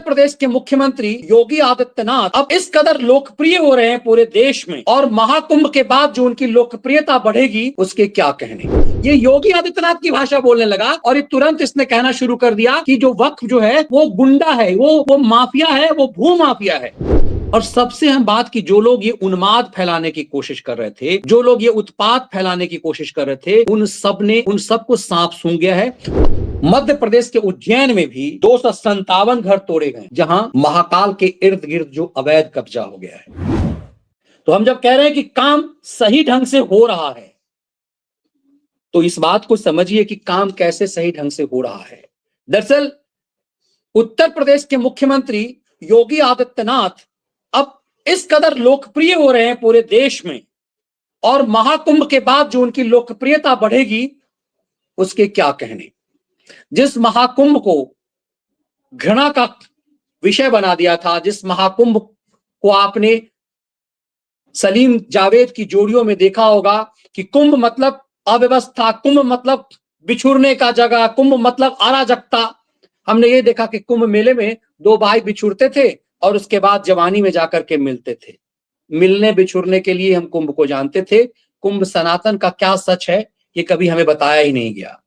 प्रदेश के मुख्यमंत्री योगी आदित्यनाथ अब इस कदर लोकप्रिय हो रहे हैं पूरे देश में, और महाकुंभ के बाद जो उनकी लोकप्रियता बढ़ेगी उसके क्या कहने। ये योगी आदित्यनाथ की भाषा बोलने लगा और ये तुरंत इसने कहना शुरू कर दिया कि जो वक्फ जो है वो गुंडा है, वो माफिया है, वो भू माफिया है। और सबसे अहम बात कि जो लोग ये उन्माद फैलाने की कोशिश कर रहे थे, जो लोग ये उत्पात फैलाने की कोशिश कर रहे थे, उन सबको सांप सूंघ गया है। मध्य प्रदेश के उज्जैन में भी 257 घर तोड़े गए, जहां महाकाल के इर्द गिर्द जो अवैध कब्जा हो गया है। तो हम जब कह रहे हैं कि काम सही ढंग से हो रहा है, तो इस बात को समझिए कि काम कैसे सही ढंग से हो रहा है। दरअसल उत्तर प्रदेश के मुख्यमंत्री योगी आदित्यनाथ अब इस कदर लोकप्रिय हो रहे हैं पूरे देश में, और महाकुंभ के बाद जो उनकी लोकप्रियता बढ़ेगी उसके क्या कहने। जिस महाकुंभ को घृणा का विषय बना दिया था, जिस महाकुंभ को आपने सलीम जावेद की जोड़ियों में देखा होगा कि कुंभ मतलब अव्यवस्था, कुंभ मतलब बिछुड़ने का जगह, कुंभ मतलब अराजकता। हमने ये देखा कि कुंभ मेले में दो भाई बिछुड़ते थे और उसके बाद जवानी में जाकर के मिलते थे। मिलने बिछुड़ने के लिए हम कुंभ को जानते थे। कुंभ सनातन का क्या सच है ये कभी हमें बताया ही नहीं गया।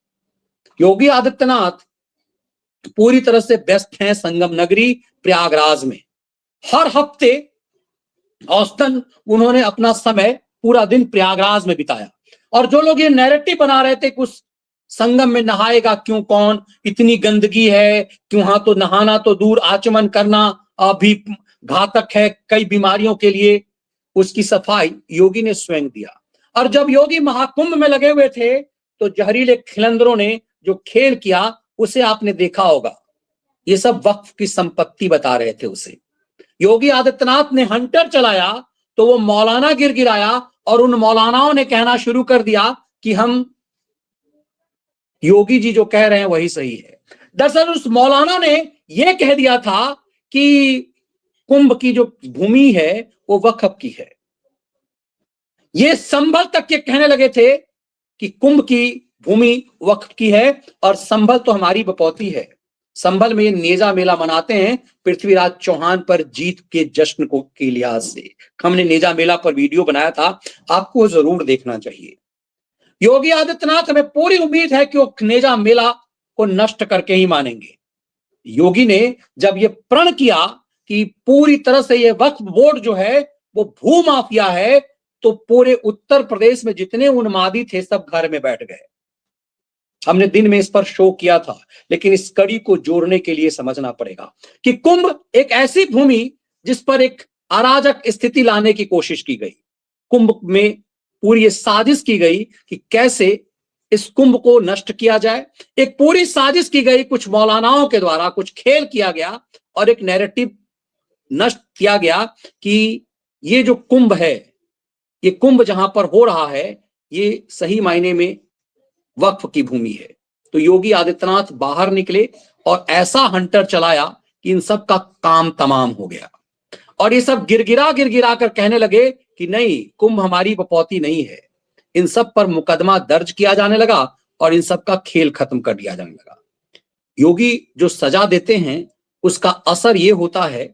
योगी आदित्यनाथ पूरी तरह से व्यस्त हैं संगम नगरी प्रयागराज में। हर हफ्ते औसतन उन्होंने अपना समय पूरा दिन प्रयागराज में बिताया, और जो लोग ये नैरेटिव बना रहे थे कि उस संगम में नहाएगा क्यों कौन, इतनी गंदगी है क्यों, हाँ तो नहाना तो दूर, आचमन करना भी घातक है कई बीमारियों के लिए, उसकी सफाई योगी ने स्वयं दिया। और जब योगी महाकुंभ में लगे हुए थे तो जहरीले खिलंदरों ने जो खेल किया उसे आपने देखा होगा। ये सब वक्फ की संपत्ति बता रहे थे उसे। योगी आदित्यनाथ ने हंटर चलाया तो वो मौलाना गिराया, और उन मौलानाओं ने कहना शुरू कर दिया कि हम योगी जी जो कह रहे हैं वही सही है। दरअसल उस मौलाना ने यह कह दिया था कि कुंभ की जो भूमि है वो वक्फ की है। ये संभल तक ये कहने लगे थे कि कुंभ की भूमि वक्फ की है, और संभल तो हमारी बपौती है। संभल में ये नेजा मेला मनाते हैं पृथ्वीराज चौहान पर जीत के जश्न को के लिहाज से। हमने नेजा मेला पर वीडियो बनाया था, आपको जरूर देखना चाहिए। योगी आदित्यनाथ, हमें पूरी उम्मीद है कि वो नेजा मेला को नष्ट करके ही मानेंगे। योगी ने जब ये प्रण किया कि पूरी तरह से ये वक्फ बोर्ड जो है वो भू माफिया है, तो पूरे उत्तर प्रदेश में जितने उन्मादी थे सब घर में बैठ गए। हमने दिन में इस पर शो किया था, लेकिन इस कड़ी को जोड़ने के लिए समझना पड़ेगा कि कुंभ एक ऐसी भूमि जिस पर एक अराजक स्थिति लाने की कोशिश की गई। कुंभ में पूरी ये साजिश की गई कि कैसे इस कुंभ को नष्ट किया जाए। एक पूरी साजिश की गई, कुछ मौलानाओं के द्वारा कुछ खेल किया गया और एक नैरेटिव नष्ट किया गया कि ये जो कुंभ है, ये कुंभ जहां पर हो रहा है, ये सही मायने में वक्फ की भूमि है। तो योगी आदित्यनाथ बाहर निकले और ऐसा हंटर चलाया कि इन सब का काम तमाम हो गया, और ये सब गिरगिरा कर कहने लगे कि नहीं, कुंभ हमारी बपौती नहीं है। इन सब पर मुकदमा दर्ज किया जाने लगा और इन सब का खेल खत्म कर दिया जाने लगा। योगी जो सजा देते हैं उसका असर ये होता है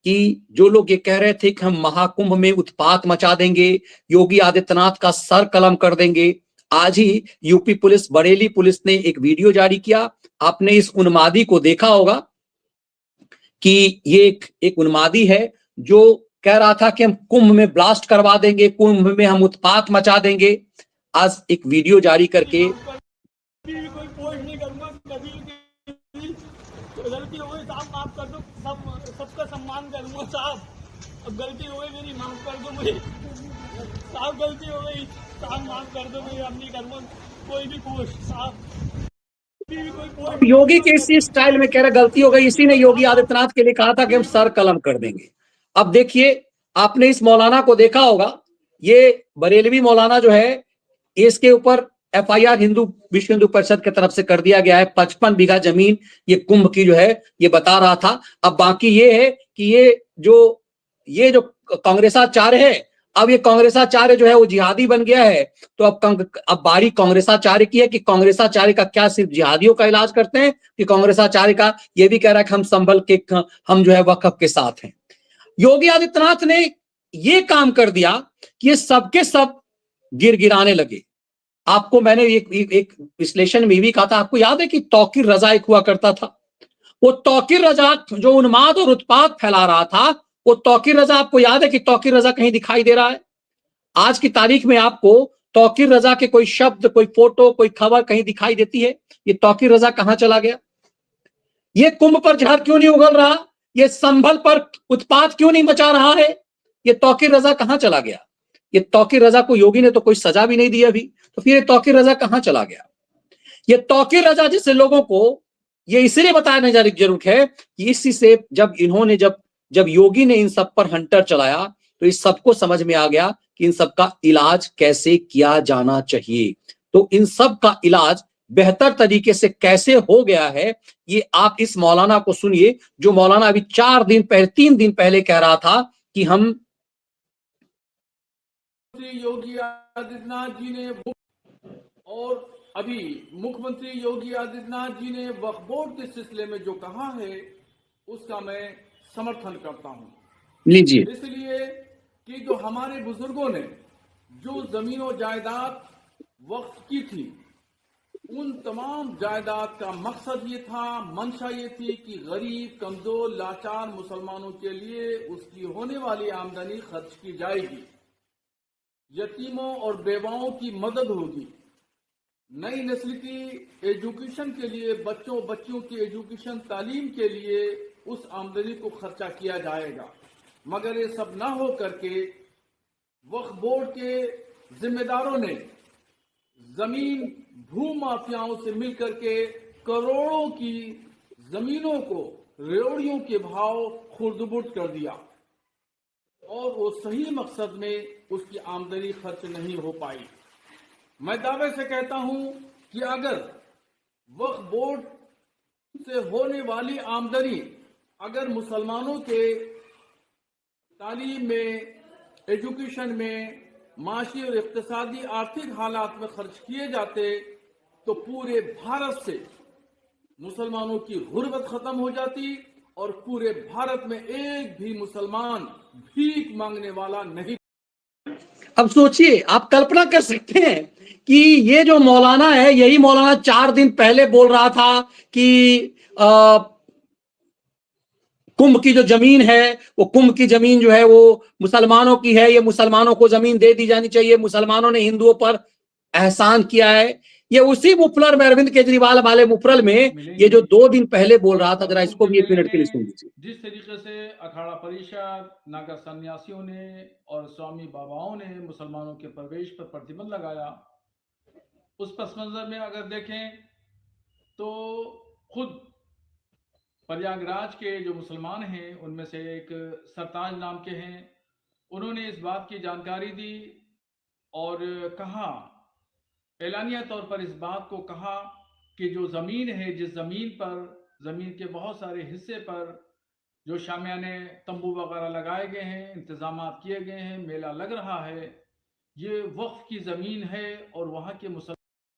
कि जो लोग ये कह रहे थे कि हम महाकुंभ में उत्पात मचा देंगे, योगी आदित्यनाथ का सर कलम कर देंगे, आज ही यूपी पुलिस, बरेली पुलिस ने एक वीडियो जारी किया। आपने इस उन्मादी को देखा होगा कि ये एक उन्मादी है जो कह रहा था कि हम कुंभ में ब्लास्ट करवा देंगे, कुंभ में हम उत्पात मचा देंगे। आज एक वीडियो जारी करके कोई पोस्ट नहीं करूंगा, कभी गलती हो गई साहब माफ कर दो, सबका सम्मान करूंगा साहब। अब गलती हो गई मेरी, माफ कर दो मुझे साहब, गलती हो गई साहब, माफ कर दो, मैं अब नहीं करूंगा कोई भी पोस्ट साहब। योगी के इसी स्टाइल में कह रहा गलती हो गई, इसी ने योगी आदित्यनाथ के लिए कहा था कि हम सर कलम कर देंगे। अब देखिए, आपने इस मौलाना को देखा होगा, ये बरेलवी मौलाना जो है, इसके ऊपर एफआईआर विश्व हिंदू परिषद की तरफ से कर दिया गया है। 55 बीघा जमीन ये कुंभ की जो है ये बता रहा था। अब बाकी ये है कि ये जो कांग्रेसाचार्य है, अब ये कांग्रेसाचार्य जो है वो जिहादी बन गया है। तो अब बारी कांग्रेसाचार्य की है कि कांग्रेसाचार्य का क्या सिर्फ जिहादियों का इलाज करते हैं, कि कांग्रेसाचार्य का ये भी कह रहा है कि हम संभल के, हम जो है वक्फ के साथ हैं। योगी आदित्यनाथ ने ये काम कर दिया कि ये सबके सब गिड़गिड़ाने लगे। आपको मैंने एक विश्लेषण में भी कहा था, आपको याद है कि तौकीर रजा एक हुआ करता था। वो तौकीर रजा जो उन्माद और उत्पात फैला रहा था, वो तौकीर रजा, आपको याद है कि तौकीर रजा कहीं दिखाई दे रहा है? आज की तारीख में आपको तौकीर रजा के कोई शब्द, कोई फोटो, कोई खबर कहीं दिखाई देती है? ये तौकीर रजा कहां चला गया? ये कुंभ पर जहर क्यों नहीं उगल रहा? ये संभल पर उत्पात क्यों नहीं मचा रहा है? ये तौकीर रजा कहां चला गया? ये तौकीर रजा को योगी ने तो कोई सजा भी नहीं दी अभी, तो फिर ये तौकीर रजा कहां चला गया? ये तौकीर रजा जिससे लोगों को ये इसलिए बताने की जरूरत है कि इसी से जब योगी ने इन सब पर हंटर चलाया तो इस सबको समझ में आ गया कि इन सब का इलाज कैसे किया जाना चाहिए। तो इन सब का इलाज बेहतर तरीके से कैसे हो गया है, ये आप इस मौलाना को सुनिए, जो मौलाना अभी 3 दिन पहले कह रहा था कि हम योगी आदित्यनाथ जी ने, और अभी मुख्यमंत्री योगी आदित्यनाथ जी ने वक्फ बोर्ड के सिलसिले में जो कहा है उसका मैं समर्थन करता हूं। लीजिए, इसलिए कि जो हमारे बुजुर्गों ने जो जमीन और जायदाद वक्फ की थी, उन तमाम जायदाद का मकसद ये था, मंशा ये थी कि गरीब, कमजोर, लाचार मुसलमानों के लिए उसकी होने वाली आमदनी खर्च की जाएगी, यतीमों और बेवाओं की मदद होगी, नई नस्ल की एजुकेशन के लिए, बच्चों की एजुकेशन तालीम के लिए उस आमदनी को खर्चा किया जाएगा। मगर ये सब ना हो करके वक्फ बोर्ड के जिम्मेदारों ने जमीन भू माफियाओं से मिलकर के करोड़ों की जमीनों को रेवड़ियों के भाव खुर्द-बुर्द कर दिया, और वो सही मकसद में उसकी आमदनी खर्च नहीं हो पाई। मैं दावे से कहता हूं कि अगर वक्फ बोर्ड से होने वाली आमदनी अगर मुसलमानों के तालीम में, एजुकेशन में, माशी और इक्तिसादी आर्थिक हालात में खर्च किए जाते तो पूरे भारत से मुसलमानों की गुर्बत खत्म हो जाती और पूरे भारत में एक भी मुसलमान भीख मांगने वाला नहीं। अब सोचिए, आप कल्पना कर सकते हैं कि ये जो मौलाना है, यही मौलाना 4 दिन पहले बोल रहा था कि कुंभ की जो जमीन है, वो कुंभ की जमीन जो है वो मुसलमानों की है, ये मुसलमानों को जमीन दे दी जानी चाहिए, मुसलमानों ने हिंदुओं पर एहसान किया है। ये उसी मुफलर में, अरविंद केजरीवाल वाले मुफलर में ये जो 2 दिन पहले बोल रहा था, जरा इसको भी 1 मिनट के लिए सुन लीजिए। जिस तरीके से अखाड़ा परिषद, नागा सन्यासियों ने और स्वामी बाबाओं ने मुसलमानों के प्रवेश पर प्रतिबंध लगाया, उस पस मंजर में अगर देखें तो खुद प्रयागराज के जो मुसलमान हैं उनमें से एक सरताज नाम के हैं, उन्होंने इस बात की जानकारी दी और कहा, एलानिया तौर पर इस बात को कहा कि जो ज़मीन है, जिस ज़मीन पर, ज़मीन के बहुत सारे हिस्से पर जो शामियाने, तंबू वगैरह लगाए गए हैं, इंतजाम किए गए हैं, मेला लग रहा है, ये वक्फ की ज़मीन है और वहाँ के मुसलमान।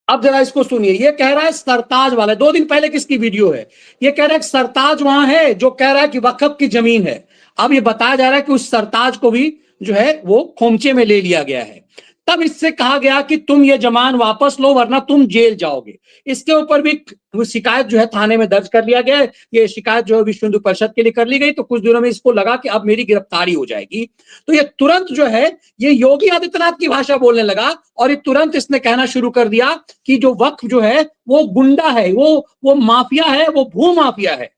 अब जरा इसको सुनिए, ये कह रहा है सरताज वाला, 2 दिन पहले किसकी वीडियो है, ये कह रहा है सरताज वहां है जो कह रहा है कि वक्फ की जमीन है। अब ये बताया जा रहा है कि उस सरताज को भी जो है वो खोमचे में ले लिया गया है। तब इससे कहा गया कि तुम ये जमान वापस लो वरना तुम जेल जाओगे। इसके ऊपर भी शिकायत जो है थाने में दर्ज कर लिया गया है। ये शिकायत जो है विश्व हिंदू परिषद के लिए कर ली गई, तो कुछ दिनों में इसको लगा कि अब मेरी गिरफ्तारी हो जाएगी, तो ये तुरंत जो है ये योगी आदित्यनाथ की भाषा बोलने लगा और ये तुरंत इसने कहना शुरू कर दिया कि जो वक्फ जो है वो गुंडा है, वो माफिया है, वो भू माफिया है।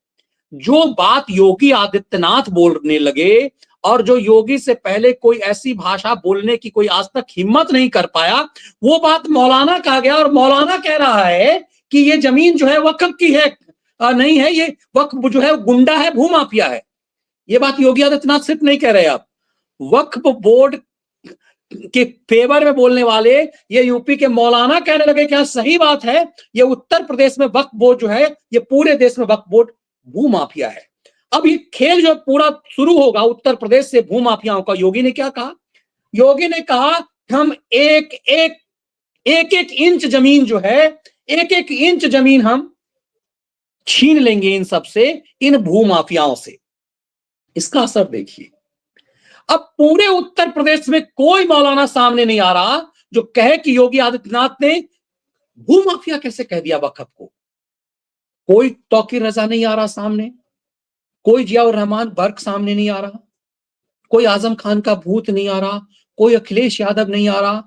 जो बात योगी आदित्यनाथ बोलने लगे और जो योगी से पहले कोई ऐसी भाषा बोलने की कोई आज तक हिम्मत नहीं कर पाया, वो बात मौलाना कहा गया और मौलाना कह रहा है कि ये जमीन जो है वक्फ की है, नहीं है, ये वक्फ जो है गुंडा है, भूमाफिया है। ये बात योगी आदित्यनाथ सिर्फ नहीं कह रहे, आप वक्फ बोर्ड के फेवर में बोलने वाले ये यूपी के मौलाना कहने लगे क्या सही बात है, ये उत्तर प्रदेश में वक्फ बोर्ड जो है, ये पूरे देश में वक्फ बोर्ड भूमाफिया है। अब ये खेल जो पूरा शुरू होगा उत्तर प्रदेश से भूमाफियाओं का, योगी ने क्या कहा, योगी ने कहा कि हम एक इंच जमीन जो है, एक इंच जमीन हम छीन लेंगे इन सब से, इन भूमाफियाओं से। इसका असर देखिए। अब पूरे उत्तर प्रदेश में कोई मौलाना सामने नहीं आ रहा जो कहे कि योगी आदित्यनाथ ने भूमाफिया कैसे कह दिया वक्फ को। कोई तौकीर रजा नहीं आ रहा सामने, कोई जियाउर रहमान बर्क सामने नहीं आ रहा, कोई आजम खान का भूत नहीं आ रहा, कोई अखिलेश यादव नहीं आ रहा।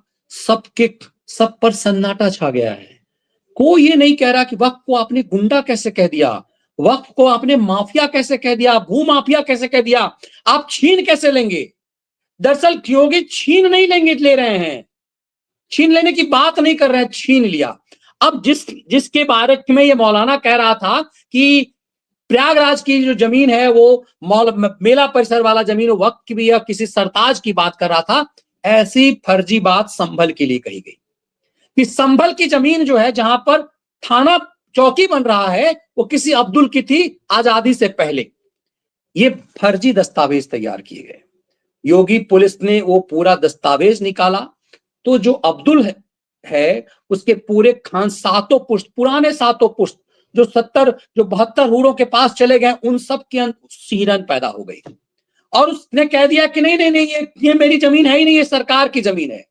सब पर सन्नाटा छा गया है। कोई ये नहीं कह रहा कि वक्फ को आपने गुंडा कैसे कह दिया, वक्फ को आपने माफिया कैसे कह दिया, भूमाफिया कैसे कह दिया, आप छीन कैसे लेंगे। दरअसल योगी छीन नहीं ले रहे हैं, छीन लेने की बात नहीं कर रहे हैं, छीन लिया। अब जिसके बारे में ये मौलाना कह रहा था कि प्रयागराज की जो जमीन है वो मेला परिसर वाला जमीन वक्फ की भी या किसी सरताज की बात कर रहा था, ऐसी फर्जी बात संभल के लिए कही गई कि संभल की जमीन जो है जहां पर थाना चौकी बन रहा है वो किसी अब्दुल की थी आजादी से पहले। ये फर्जी दस्तावेज तैयार किए गए। योगी पुलिस ने वो पूरा दस्तावेज निकाला तो जो अब्दुल है उसके पूरे खान सातों पुश्त, पुराने सातों पुश्त जो 72 हूरों के पास चले गए, उन सब के सीरन पैदा हो गई। और उसने कह दिया कि नहीं ये मेरी जमीन है ही नहीं, ये सरकार की जमीन है।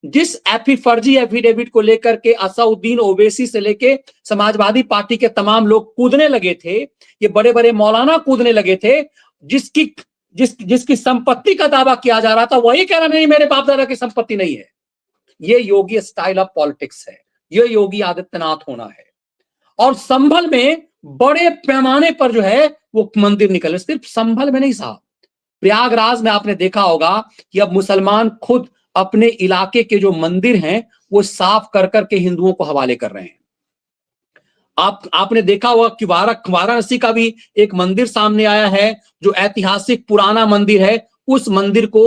जिस फर्जी एफिडेविट को लेकर के असउद्दीन ओवैसी से लेके समाजवादी पार्टी के तमाम लोग कूदने लगे थे, ये बड़े बड़े मौलाना कूदने लगे थे, जिसकी संपत्ति का दावा किया जा रहा था, वही कह रहा नहीं मेरे बाप दादा की संपत्ति नहीं है। ये योगी स्टाइल ऑफ पॉलिटिक्स है, ये योगी आदित्यनाथ होना है। और संभल में बड़े पैमाने पर जो है वो मंदिर निकले। सिर्फ संभल में नहीं साहब, प्रयागराज में आपने देखा होगा कि अब मुसलमान खुद अपने इलाके के जो मंदिर हैं वो साफ कर करके हिंदुओं को हवाले कर रहे हैं। आपने देखा होगा कि वाराणसी का भी एक मंदिर सामने आया है जो ऐतिहासिक पुराना मंदिर है। उस मंदिर को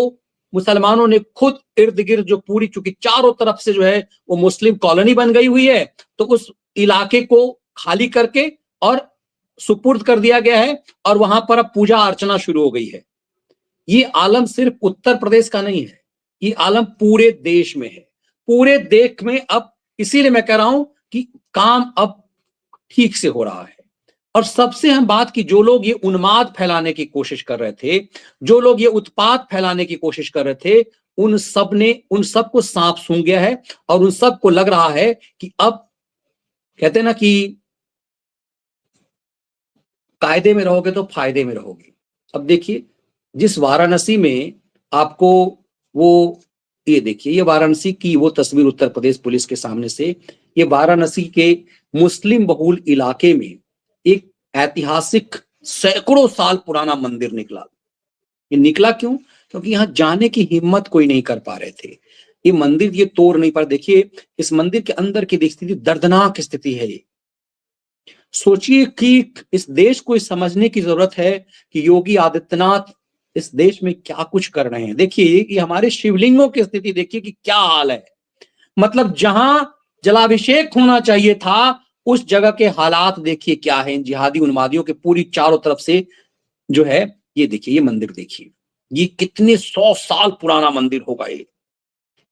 मुसलमानों ने खुद इर्द गिर्द जो पूरी, चूंकि चारों तरफ से जो है वो मुस्लिम कॉलोनी बन गई हुई है, तो उस इलाके को खाली करके और सुपुर्द कर दिया गया है और वहां पर अब पूजा अर्चना शुरू हो गई है। ये आलम सिर्फ उत्तर प्रदेश का नहीं है, ये आलम पूरे देश में है, पूरे देश में। अब इसीलिए मैं कह रहा हूं कि काम अब ठीक से हो रहा है। और सबसे अहम बात कि जो लोग ये उन्माद फैलाने की कोशिश कर रहे थे, जो लोग ये उत्पात फैलाने की कोशिश कर रहे थे, उन सबको सांप सूंघ गया है और उन सबको लग रहा है कि अब कहते हैं ना कि कायदे में रहोगे तो फायदे में रहोगे। अब देखिए जिस वाराणसी में आपको वो, ये देखिए ये वाराणसी की वो तस्वीर उत्तर प्रदेश पुलिस के सामने से, ये वाराणसी के मुस्लिम बहुल इलाके में एक ऐतिहासिक सैकड़ों साल पुराना मंदिर निकला। ये निकला क्यों? क्योंकि यहां जाने की हिम्मत कोई नहीं कर पा रहे थे। ये मंदिर ये तोड़ नहीं पा। देखिए इस मंदिर के अंदर की स्थिति दर्दनाक स्थिति है। ये सोचिए कि इस देश को समझने की जरूरत है कि योगी आदित्यनाथ इस देश में क्या कुछ कर रहे हैं। देखिए कि हमारे शिवलिंगों की स्थिति देखिए कि क्या हाल है। मतलब जहां जलाभिषेक होना चाहिए था उस जगह के हालात देखिए क्या है। इन जिहादी उन्मादियों के पूरी चारों तरफ से जो है, ये देखिए ये मंदिर देखिए, ये कितने 100 साल पुराना मंदिर होगा।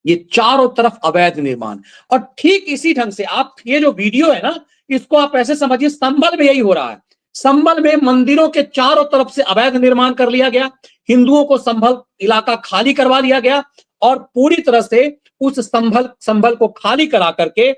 ये चारों तरफ अवैध निर्माण। और ठीक इसी ढंग से आप ये जो वीडियो है ना, इसको आप ऐसे समझिए संभल में यही हो रहा है। संभल में मंदिरों के चारों तरफ से अवैध निर्माण कर लिया गया, हिंदुओं को संभल इलाका खाली करवा दिया गया और पूरी तरह से उस संभल को खाली करा करके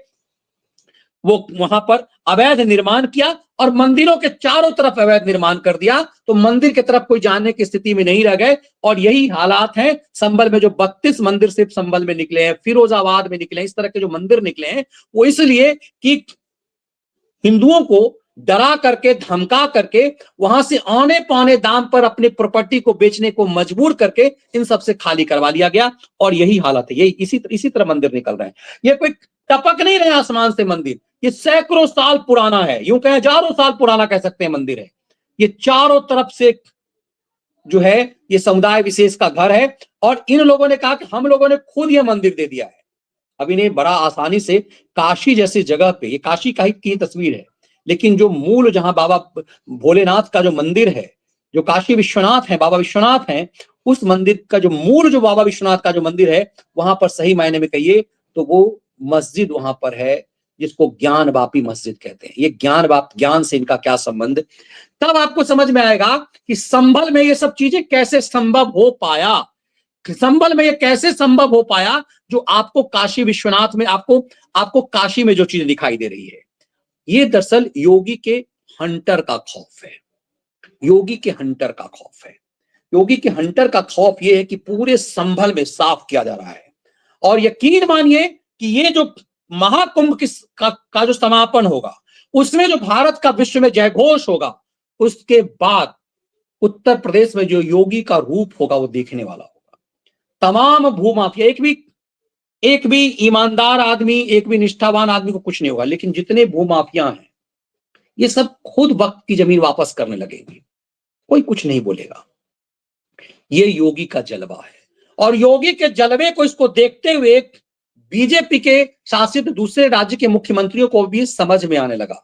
वो वहां पर अवैध निर्माण किया और मंदिरों के चारों तरफ अवैध निर्माण कर दिया। तो मंदिर की तरफ कोई जाने की स्थिति में नहीं रह गए। और यही हालात हैं संभल में। जो 32 मंदिर सिर्फ संभल में निकले हैं, फिरोजाबाद में निकले हैं, इस तरह के जो मंदिर निकले हैं वो इसलिए कि हिंदुओं को डरा करके, धमका करके, वहां से आने पौने दाम पर अपनी प्रॉपर्टी को बेचने को मजबूर करके इन सबसे खाली करवा लिया गया। और यही हालत है। यही इसी तरह मंदिर निकल रहे हैं। ये कोई टपक नहीं रहे आसमान से मंदिर, ये सैकड़ों साल पुराना है, यूं कहें हजारों साल पुराना कह सकते हैं मंदिर है। ये चारों तरफ से जो है ये समुदाय विशेष का घर है। और इन लोगों ने कहा कि हम लोगों ने खुद ये मंदिर दे दिया है। अब इन्हें बड़ा आसानी से काशी जैसी जगह पे, ये काशी का ही की तस्वीर है, लेकिन जो मूल जहां बाबा भोलेनाथ का जो मंदिर है, जो काशी विश्वनाथ है, बाबा विश्वनाथ हैं, उस मंदिर का जो मूल जो बाबा विश्वनाथ का जो मंदिर है वहां पर सही मायने में कहिए तो वो मस्जिद वहां पर है जिसको ज्ञान वापी मस्जिद कहते हैं। ये ज्ञान से इनका क्या संबंध, तब आपको समझ में आएगा कि संभल में ये सब चीजें कैसे संभव हो पाया। संभल में ये कैसे संभव हो पाया जो आपको काशी विश्वनाथ में आपको काशी में जो चीज दिखाई दे रही है, ये दरअसल योगी के हंटर का खौफ है। योगी के हंटर का खौफ है। योगी के हंटर का खौफ ये है कि पूरे संभल में साफ किया जा रहा है। और यकीन मानिए कि ये जो महाकुंभ का जो समापन होगा उसमें जो भारत का विश्व में जयघोष होगा, उसके बाद उत्तर प्रदेश में जो योगी का रूप होगा वो देखने वाला होगा। तमाम भूमाफिया, एक भी ईमानदार आदमी, एक भी निष्ठावान आदमी को कुछ नहीं होगा, लेकिन जितने भूमाफिया हैं ये सब खुद वक्त की जमीन वापस करने लगेंगे, कोई कुछ नहीं बोलेगा। ये योगी का जलवा है। और योगी के जलवे को इसको देखते हुए बीजेपी के शासित दूसरे राज्य के मुख्यमंत्रियों को भी समझ में आने लगा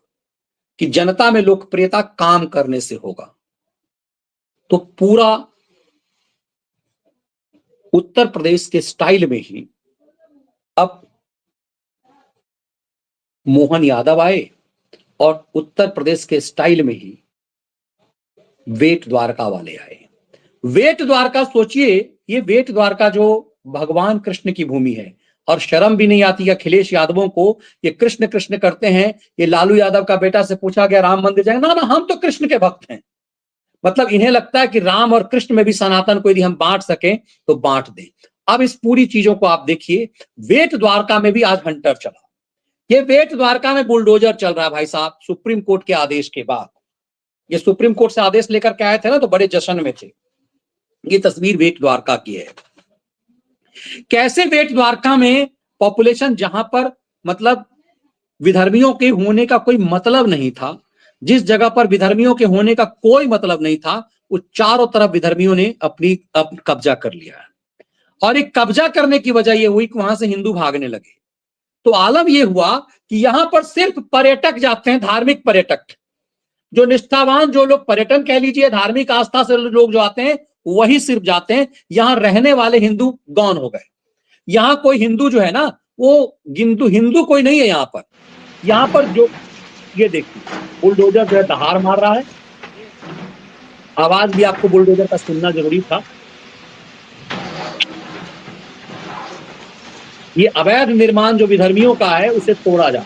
कि जनता में लोकप्रियता काम करने से होगा। तो पूरा उत्तर प्रदेश के स्टाइल में ही अब मोहन यादव आए और उत्तर प्रदेश के स्टाइल में ही बेट द्वारका वाले आए। बेट द्वारका, सोचिए ये बेट द्वारका जो भगवान कृष्ण की भूमि है, और शर्म भी नहीं आती अखिलेश यादवों को, ये कृष्ण कृष्ण करते हैं। ये लालू यादव का बेटा से पूछा गया राम मंदिर जाएंगे, ना हम तो कृष्ण के भक्त हैं। मतलब इन्हें लगता है कि राम और कृष्ण में भी सनातन को यदि हम बांट सकें तो बांट दें। अब इस पूरी चीजों को आप देखिए, बेट द्वारका में भी आज हंटर चला। ये बेट द्वारका में बुलडोजर चल रहा है भाई साहब, सुप्रीम कोर्ट के आदेश के बाद। ये सुप्रीम कोर्ट से आदेश लेकर के आए थे ना, तो बड़े जश्न में थे। ये तस्वीर बेट द्वारका की है। कैसे बेट द्वारका में पॉपुलेशन, जहां पर मतलब विधर्मियों के होने का कोई मतलब नहीं था, जिस जगह पर विधर्मियों के होने का कोई मतलब नहीं था, वो चारों तरफ विधर्मियों ने अपनी कब्जा कर लिया है। और एक कब्जा करने की वजह यह हुई कि वहां से हिंदू भागने लगे। तो आलम यह हुआ कि यहां पर सिर्फ पर्यटक जाते हैं, धार्मिक पर्यटक, जो निष्ठावान, जो लोग पर्यटन कह लीजिए, धार्मिक आस्था से लोग जो आते हैं वही सिर्फ जाते हैं। यहां रहने वाले हिंदू गौन हो गए। यहां कोई हिंदू जो है ना, वो हिंदू कोई नहीं है यहां पर। यहां पर जो ये देखिए बुलडोजर जो है दहाड़ मार रहा है। आवाज भी आपको बुलडोजर का सुनना जरूरी था। ये अवैध निर्माण जो विधर्मियों का है उसे तोड़ा जा।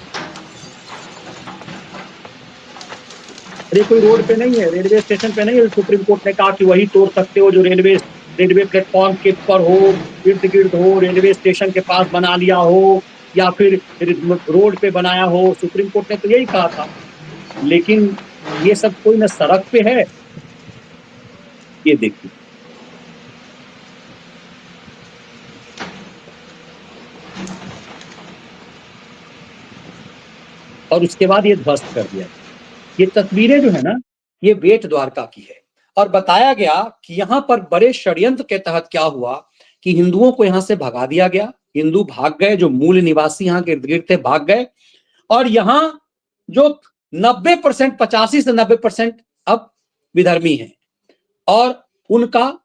अरे कोई रोड पे नहीं है, रेलवे स्टेशन पे नहीं है। सुप्रीम कोर्ट ने कहा कि वही तोड़ सकते हो जो रेलवे प्लेटफॉर्म के ऊपर हो, इर्द गिर्द हो, रेलवे स्टेशन के पास बना लिया हो या फिर रोड पे बनाया हो। सुप्रीम कोर्ट ने तो यही कहा था। लेकिन ये सब कोई ना सड़क पे है। ये देखिए, और उसके बाद ये ध्वस्त कर दिया। ये तस्वीरें जो है ना, ये बेट द्वारका की है। और बताया गया कि यहां पर बड़े षड्यंत्र के तहत क्या हुआ कि हिंदुओं को यहां से भगा दिया गया। हिंदू भाग गए, जो मूल निवासी यहां के इर्द गिर्द थे भाग गए। और यहां जो 90%, 85 से 90% अब विधर्मी हैं, और उनका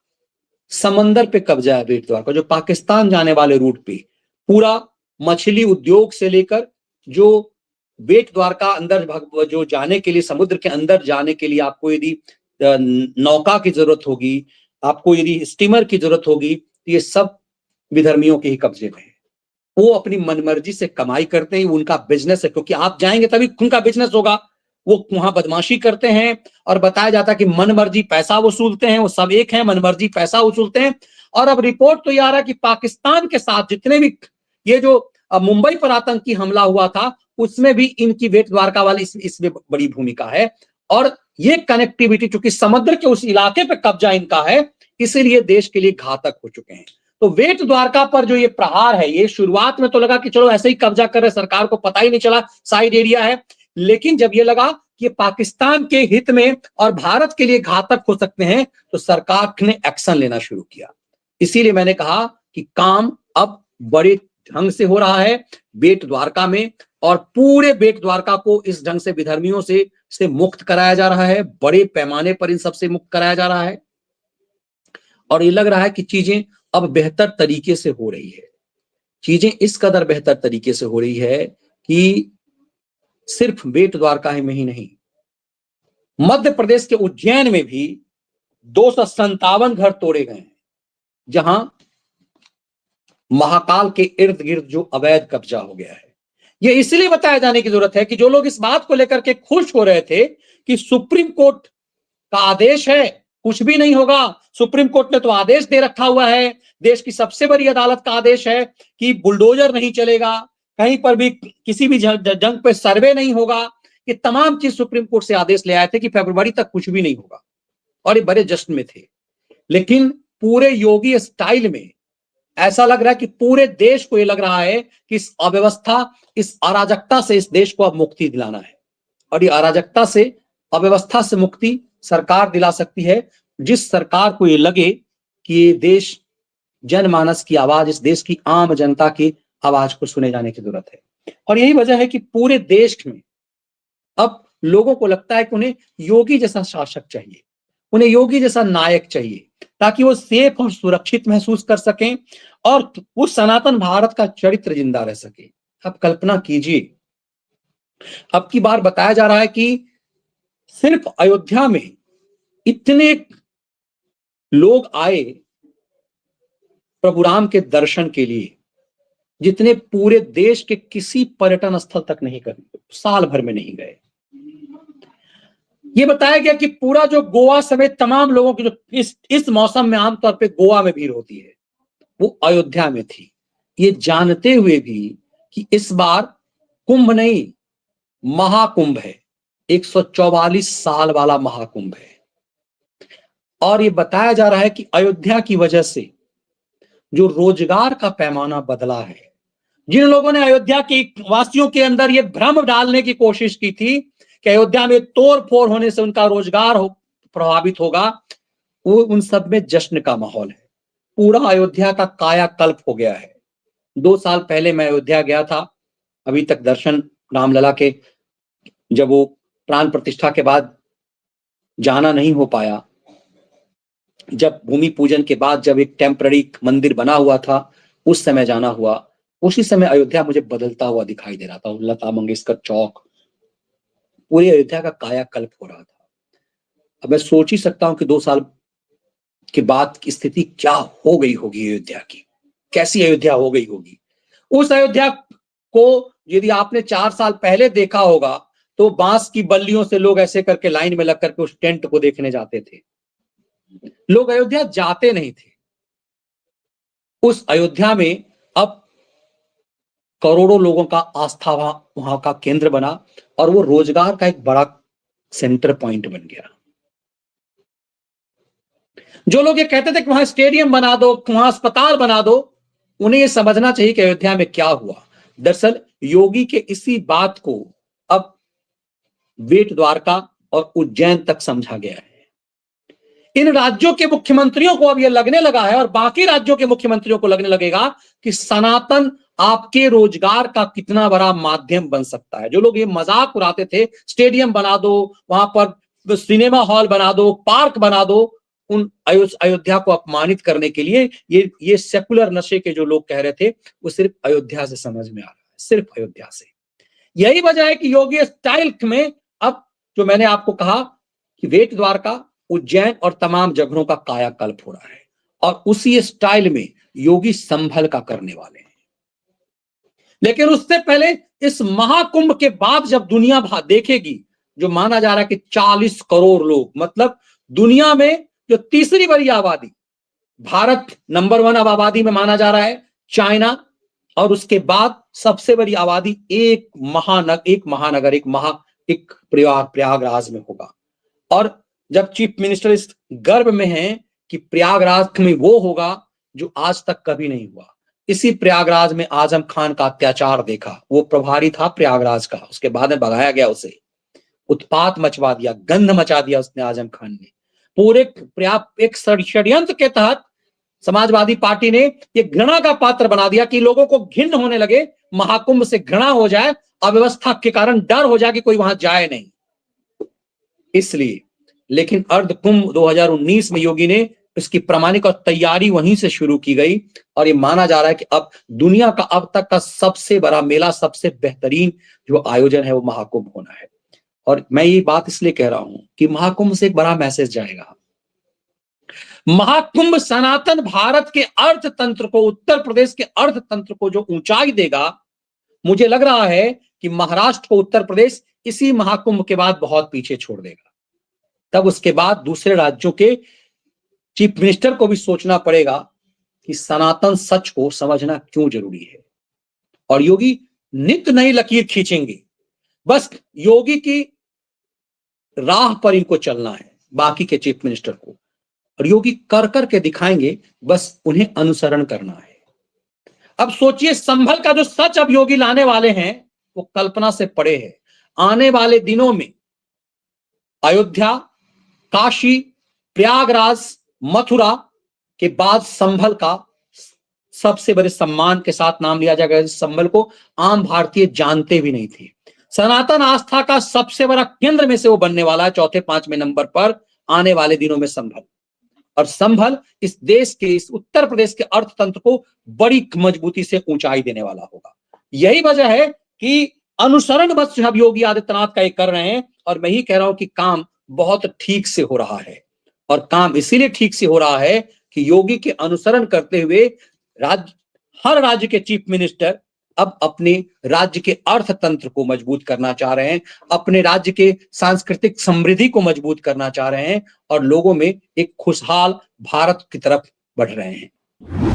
समंदर पे कब्जा है। बेट द्वारका जो पाकिस्तान जाने वाले रूट पे, पूरा मछली उद्योग से लेकर जो बेट द्वारका अंदर जो जाने के लिए, समुद्र के अंदर जाने के लिए आपको यदि नौका की जरूरत होगी, आपको यदि स्टीमर की जरूरत होगी, तो ये सब विधर्मियों के ही कब्जे में है। वो अपनी मनमर्जी से कमाई करते हैं, उनका बिजनेस है। क्योंकि आप जाएंगे तभी उनका बिजनेस होगा। वो वहां बदमाशी करते हैं और बताया जाता है कि मनमर्जी पैसा वसूलते हैं। वो सब एक है, मनमर्जी पैसा वसूलते हैं। और अब रिपोर्ट तो ये आ रहा है कि पाकिस्तान के साथ जितने भी ये जो मुंबई पर आतंकी हमला हुआ था, उसमें भी इनकी बेट द्वारका वाली इसमें बड़ी भूमिका है। और ये कनेक्टिविटी, चूंकि समुद्र के उस इलाके पे कब्जा इनका है, इसीलिए देश के लिए घातक हो चुके हैं। तो बेट द्वारका पर जो ये प्रहार है, ये शुरुआत में तो लगा कि चलो ऐसे ही कब्जा कर रहे, सरकार को पता ही नहीं चला साइड एरिया है। लेकिन जब ये लगा कि पाकिस्तान के हित में और भारत के लिए घातक हो सकते हैं, तो सरकार ने एक्शन लेना शुरू किया। इसीलिए मैंने कहा कि काम अब बड़े ढंग से हो रहा है बेट द्वारका में, और पूरे बेट द्वारका को इस ढंग से विधर्मियों से मुक्त कराया जा रहा है। बड़े पैमाने पर इन सबसे मुक्त कराया जा रहा है। और ये लग रहा है कि चीजें अब बेहतर तरीके से हो रही है। चीजें इस कदर बेहतर तरीके से हो रही है कि सिर्फ बेट द्वारका में ही नहीं, मध्य प्रदेश के उज्जैन में भी 257 घर तोड़े गए हैं, जहां महाकाल के इर्द गिर्द जो अवैध कब्जा हो गया है। यह इसलिए बताया जाने की जरूरत है कि जो लोग इस बात को लेकर के खुश हो रहे थे कि सुप्रीम कोर्ट का आदेश है, कुछ भी नहीं होगा, सुप्रीम कोर्ट ने तो आदेश दे रखा हुआ है, देश की सबसे बड़ी अदालत का आदेश है कि बुलडोजर नहीं चलेगा, कहीं पर भी किसी भी जंग पे सर्वे नहीं होगा, ये तमाम चीज सुप्रीम कोर्ट से आदेश ले आए थे कि फरवरी तक कुछ भी नहीं होगा, और ये बड़े जश्न में थे। लेकिन पूरे योगी स्टाइल में ऐसा लग रहा है कि पूरे देश को ये लग रहा है कि इस अव्यवस्था, इस अराजकता से इस देश को अब मुक्ति दिलाना है। और ये अराजकता से, अव्यवस्था से मुक्ति सरकार दिला सकती है जिस सरकार को ये लगे कि ये देश जनमानस की आवाज, इस देश की आम जनता की आवाज को सुने जाने की जरूरत है। और यही वजह है कि पूरे देश में अब लोगों को लगता है कि उन्हें योगी जैसा शासक चाहिए, उन्हें योगी जैसा नायक चाहिए, ताकि वो सेफ और सुरक्षित महसूस कर सकें और उस सनातन भारत का चरित्र जिंदा रह सके। अब कल्पना कीजिए, अब की बार बताया जा रहा है कि सिर्फ अयोध्या में इतने लोग आए प्रभु राम के दर्शन के लिए जितने पूरे देश के किसी पर्यटन स्थल तक नहीं कर, साल भर में नहीं गए। ये बताया गया कि पूरा जो गोवा समेत तमाम लोगों की जो इस मौसम में आमतौर पे गोवा में भीड़ होती है, वो अयोध्या में थी, ये जानते हुए भी कि इस बार कुंभ नहीं, महाकुंभ है, 144 साल वाला महाकुंभ है। और ये बताया जा रहा है कि अयोध्या की वजह से जो रोजगार का पैमाना बदला है, जिन लोगों ने अयोध्या के वासियों के अंदर ये भ्रम डालने की कोशिश की थी कि अयोध्या में तोड़ फोड़ होने से उनका रोजगार प्रभावित होगा, वो उन सब में जश्न का माहौल है। पूरा अयोध्या का कायाकल्प हो गया है। 2 साल पहले मैं अयोध्या गया था, अभी तक दर्शन रामलला के जब वो प्राण प्रतिष्ठा के बाद जाना नहीं हो पाया, जब भूमि पूजन के बाद जब एक टेम्पररी मंदिर बना हुआ था उस समय जाना हुआ, उसी समय अयोध्या मुझे बदलता हुआ दिखाई दे रहा था। लता मंगेशकर चौक, पूरी अयोध्या का कायाकल्प हो रहा था। अब मैं सोच ही सकता हूं कि 2 साल के बाद की स्थिति क्या हो गई होगी अयोध्या की, कैसी अयोध्या हो गई होगी। उस अयोध्या को यदि आपने 4 साल पहले देखा होगा तो बांस की बल्लियों से लोग ऐसे करके लाइन में लग करके उस टेंट को देखने जाते थे, लोग अयोध्या जाते नहीं थे। उस अयोध्या में अब करोड़ों लोगों का आस्था वहां का केंद्र बना और वो रोजगार का एक बड़ा सेंटर पॉइंट बन गया। जो लोग ये कहते थे कि वहां स्टेडियम बना दो, वहां अस्पताल बना दो, उन्हें ये समझना चाहिए कि अयोध्या में क्या हुआ। दरअसल योगी के इसी बात को अब बेट द्वारका और उज्जैन तक समझा गया है। इन राज्यों के मुख्यमंत्रियों को अब यह लगने लगा है और बाकी राज्यों के मुख्यमंत्रियों को लगने लगेगा कि सनातन आपके रोजगार का कितना बड़ा माध्यम बन सकता है। जो लोग ये मजाक उड़ाते थे, स्टेडियम बना दो, वहां पर सिनेमा हॉल बना दो, पार्क बना दो, उन अयोध्या को अपमानित करने के लिए ये सेकुलर नशे के जो लोग कह रहे थे, वो सिर्फ अयोध्या से समझ में आ रहा है, सिर्फ अयोध्या से। यही वजह है कि योगी स्टाइल में अब जो मैंने आपको कहा कि बेट द्वारका, उज्जैन और तमाम जगहों का कायाकल्प हो रहा है और उसी स्टाइल में योगी संभल का करने वाले हैं। लेकिन उससे पहले इस महाकुंभ के बाद जब दुनिया देखेगी, जो माना जा रहा है कि 40 करोड़ लोग, मतलब दुनिया में जो तीसरी बड़ी आबादी, भारत नंबर 1 अब आबादी में माना जा रहा है, चाइना, और उसके बाद सबसे बड़ी आबादी एक महानगर एक प्रयागराज में होगा। और जब चीफ मिनिस्टर इस गर्व में हैं कि प्रयागराज में वो होगा जो आज तक कभी नहीं हुआ। इसी प्रयागराज में आजम खान का अत्याचार देखा, वो प्रभारी था प्रयागराज का, उसके बाद में भगाया गया, उसे उत्पात मचवा दिया, गंध मचा दिया उसने आजम खान ने। पूरे एक षड्यंत्र के तहत समाजवादी पार्टी ने ये घृणा का पात्र बना दिया कि लोगों को घिन्न होने लगे, महाकुंभ से घृणा हो जाए, अव्यवस्था के कारण डर हो जाए कि कोई वहां जाए नहीं। इसलिए लेकिन अर्ध कुंभ 2019 में योगी ने इसकी प्रामाणिक और तैयारी वहीं से शुरू की गई और ये माना जा रहा है कि अब दुनिया का अब तक का सबसे बड़ा मेला, सबसे बेहतरीन जो आयोजन है वो महाकुंभ होना है। और मैं ये बात इसलिए कह रहा हूं कि महाकुंभ से एक बड़ा मैसेज जाएगा। महाकुंभ सनातन भारत के अर्थतंत्र को, उत्तर प्रदेश के अर्थतंत्र को जो ऊंचाई देगा, मुझे लग रहा है कि महाराष्ट्र को उत्तर प्रदेश इसी महाकुंभ के बाद बहुत पीछे छोड़ देगा। तब उसके बाद दूसरे राज्यों के चीफ मिनिस्टर को भी सोचना पड़ेगा कि सनातन सच को समझना क्यों जरूरी है। और योगी नित्य नई लकीर खींचेंगे, बस योगी की राह पर इनको चलना है, बाकी के चीफ मिनिस्टर को, और योगी कर करके दिखाएंगे, बस उन्हें अनुसरण करना है। अब सोचिए, संभल का जो सच अब योगी लाने वाले हैं वो कल्पना से परे है। आने वाले दिनों में अयोध्या, काशी, प्रयागराज, मथुरा के बाद संभल का सबसे बड़े सम्मान के साथ नाम लिया जाएगा। इस संभल को आम भारतीय जानते भी नहीं थे। सनातन आस्था का सबसे बड़ा केंद्र में से वो बनने वाला है, चौथे पांचवें नंबर पर आने वाले दिनों में संभल। और संभल इस देश के, इस उत्तर प्रदेश के अर्थतंत्र को बड़ी मजबूती से ऊंचाई देने वाला होगा। यही वजह है कि अनुसरण बस अब योगी आदित्यनाथ का ये कर रहे हैं। और मैं ही कह रहा हूं कि काम बहुत ठीक से हो रहा है, और काम इसीलिए ठीक से हो रहा है कि योगी के अनुसरण करते हुए हर राज्य के चीफ मिनिस्टर अब अपने राज्य के अर्थतंत्र को मजबूत करना चाह रहे हैं, अपने राज्य के सांस्कृतिक समृद्धि को मजबूत करना चाह रहे हैं, और लोगों में एक खुशहाल भारत की तरफ बढ़ रहे हैं।